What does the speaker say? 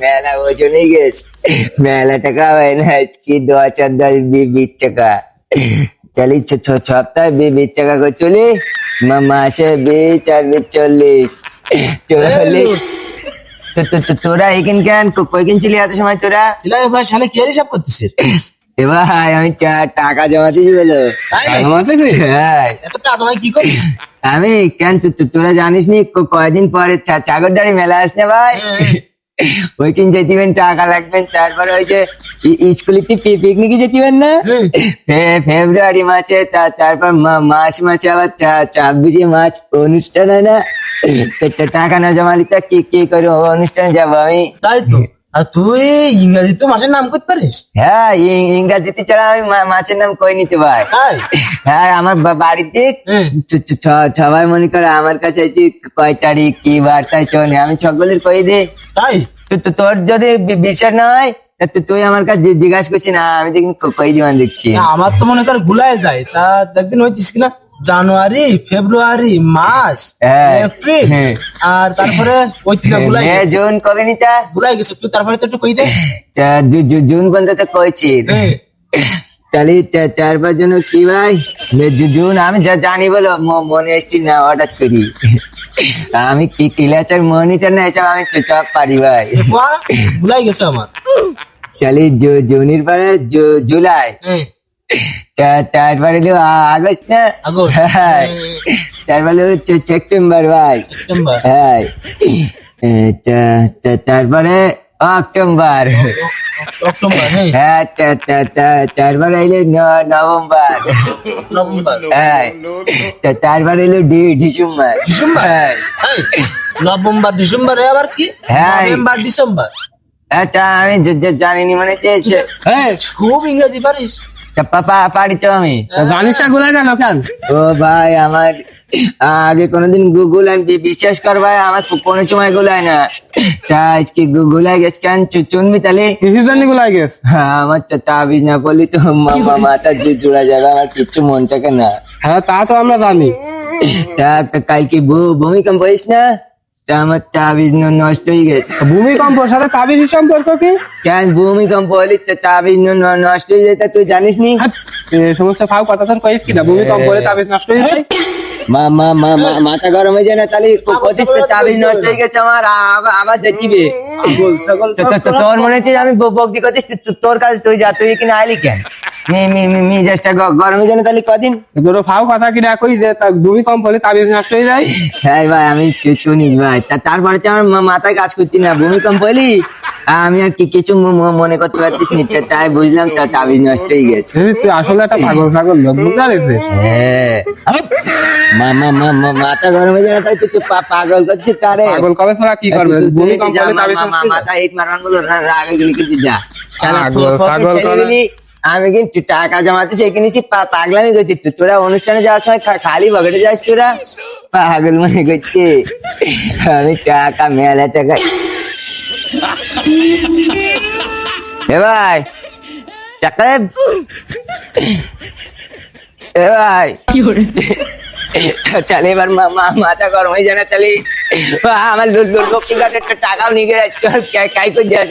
মেলা ওজনই গেছে, মেলা টাকা হয় না আজকে 10 10 20 টাকা চলি, সপ্তাহে 20 টাকা করে চলি, মাসে 20 আর 20 40 তোরা এখান কেন কয়দিন ছিলি এত সময় তোরা? ভাই শালে কি হিসাব করতেছে? এবার আমি টাকা জমাতেছি বলো। হ্যাঁ, এত টাকা জমাই কি করবি? আমি কেন তোরা জানিস নি কয়দিন পরে চাগরদারি মেলা আসছে ভাই, ওইখান যেতেবেন টাকা লাগবেন। তারপরে ওই যে স্কুলেতে পিকনিকে যেতেবেন না ফেব্রুয়ারি মাসে, তারপর মাসে আবার 26 মার্চ অনুষ্ঠান হয় না, টাকা না জমালি তা কি করে অনুষ্ঠানে যাবো আমি? তাই তো। আর তুই ইংরেজি তো মাসের নাম করতে পারিস? হ্যাঁ, ইংরাজিতে ছাড়া আমি মাছের নাম কই নিতে ভাই। হ্যাঁ, আমার বাড়িতে সবাই মনে করে আমার কাছে কয় তারিখ কি বার, তাই চল আমি সকলের কই দে। তাই তোর যদি বিশ্বাস না হয় তুই আমার কাছে জিজ্ঞাসা করছিস না, আমি দেখি কই দিবান দেখছি। আমার তো মনে কর গুলায় যায়। তা একদিন হইতিস কিনা জানুয়ারি ফেব্রুয়ারি মার্চ এপ্রিল, আর তারপরে ওই তিনটা গুলাই জুন কবে নিতা গুলাই গেছে। তুই তারপরে তো একটু কই দে। জুন পর্যন্ত তো কইছি, তাহলে 4-5 জন কি ভাই? জুন আমি জানি বলো, মনে আসছি না হঠাৎ করি। আমি কি ক্লাসের মনিটর না, এসব আমি চুপচাপ পারি ভাই। ভুলাই গেছে আমার। তাহলে জুনের পরে জুলাই, তারপরে আগস্ট না, তারপরে হচ্ছে সেপ্টেম্বর ভাই, হ্যাঁ, তারপরে অক্টোবর, হ্যাঁ, তারপরে এলো নভেম্বর, হ্যাঁ, তারপরে এলো ডিসেম্বর, হ্যাঁ, নভেম্বর ডিসেম্বর আবার কি? হ্যাঁ, নভেম্বর ডিসেম্বর। আচ্ছা, আমি জানিনি মানে খুব ইংরেজি পারিস? পারি তো আমি। জানিস না গুলাই গেল কেন? ও ভাই, আমার আগে কোনোদিন গুলাই বিশ্বাস কর ভাই, আমার কোনো সময় গুলাই না। আজকে গুলাই গেছ কেন চুনবি তাহলে? কিসের জন্য গুলাই গেছ? হ্যাঁ, আমার তাবিজ না বললি তো মাথা জোড়া যাবে, আমার কিচ্ছু মন থাকে না। হ্যাঁ, তা তো আমরা জানি। কালকে ভূমিকম্প হইস না, আমার তাবিজ নষ্ট হয়ে গেছে। ভূমিকম্পর সাথে তাবিজের সম্পর্ক কি? কেন ভূমিকম্প হলে তাবিজ নষ্ট হয়ে যায়, তুই জানিস নি? সমস্ত ফাও কথা তোর কইস কিনা? ভূমিকম্প হলে তাবিজ নষ্ট হয়ে যায়? মাথা গরম হয়ে যায় না? তাহলে তাবিজ নষ্ট হয়ে গেছে আমার, আবার দেখিবে। তোর মনে হচ্ছে আমি বকদি করছিস, তোর কাছে তুই যা, তুই কিনা আইলি কেন? মেজাজটা গরম হয়ে যায় না? তাহলে কদিন তোর ফাও কথা কিনা কই যে ভূমিকম্প হলে তাবিজ নষ্ট হয়ে যায়? হ্যাঁ ভাই, আমি চুনিস ভাই। তারপরে তো আমার মাথায় কাজ করছি না, ভূমিকম্প হলি আমি আর কিছু মনে করতে পারছিস নি, তাই বুঝলাম তাবিজ নষ্ট হয়ে গেছে। তুই আসলে একটা পাগল লোক, বুঝতে পারছিস? হ্যাঁ, মাথা গরম হয়ে যায় না? তাই তুই পাগল করছিস কারে? পাগল কবে ছাড়া কি করবে? ভূমিকম্প হলে তাবিজ নষ্ট হয়ে যায়? মাথা হিট মারান বলো, রাগে গেলি কিন্তু যা। আমি কিন্তু টাকা জমাতে শিখে নিছি, পাগলামি করছি। তোরা অনুষ্ঠানে যাওয়ার সময় খালি বকেটে যাস, তোরা পাগল মনে করছে আমি টাকা মেলা টাকা। এ ভাই চাকরে, এ ভাই চলে এবার মাথা গরম হয়ে যায় না? তাহলে আমার লক্ষ্মী ঘাটের টাকাও নিয়ে গেছে, কাই করে যাস।